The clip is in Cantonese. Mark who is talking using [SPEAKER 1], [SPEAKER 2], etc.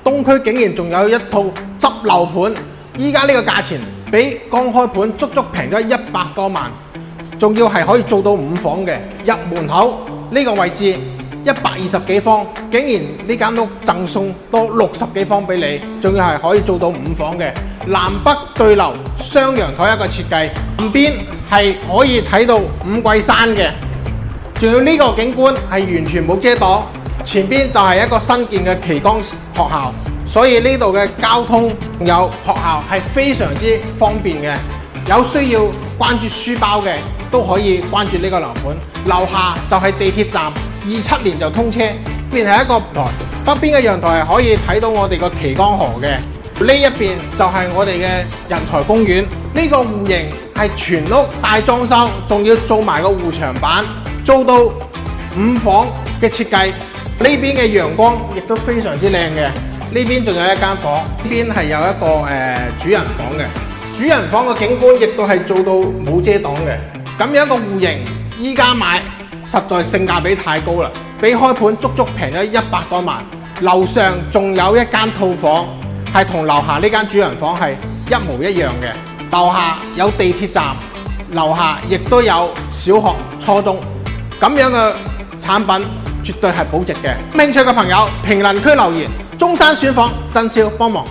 [SPEAKER 1] 東區竟然仲有一套執樓盤，依家呢個價錢比剛開盤足足平咗100多萬，仲要係可以做到5房嘅，入門口呢個位置120幾方，竟然呢間屋贈送多60幾方俾你，仲要係可以做到5房嘅，南北對流雙陽台一個設計，南邊係可以睇到五桂山嘅，仲有呢個景觀係完全冇遮擋，前邊就係一個新建嘅旗江學校，所以呢度嘅交通有學校係非常之方便嘅，有需要關注書包嘅都可以關注呢個樓盤，樓下就係地鐵站，27年就通車，邊係一個台，北邊嘅陽台係可以睇到我哋個旗江河嘅，呢一邊就係我哋嘅人才公園，呢個戶型係全屋大裝修，仲要做埋個護牆板，做到5房嘅設計，呢邊嘅陽光亦都非常之靚嘅，呢邊仲有一間房，呢邊係有一個主人房嘅，主人房嘅景觀亦都係做到冇遮擋嘅，咁樣一個戶型，依家買實在性價比太高啦，比開盤足足平咗100多萬。樓上仲有一間套房，係同樓下呢間主人房係一模一樣嘅。樓下有地鐵站，樓下亦都有小學、初中，咁樣嘅產品絕對係保值嘅。興趣嘅朋友評論區留言，中山選房，真銷幫忙。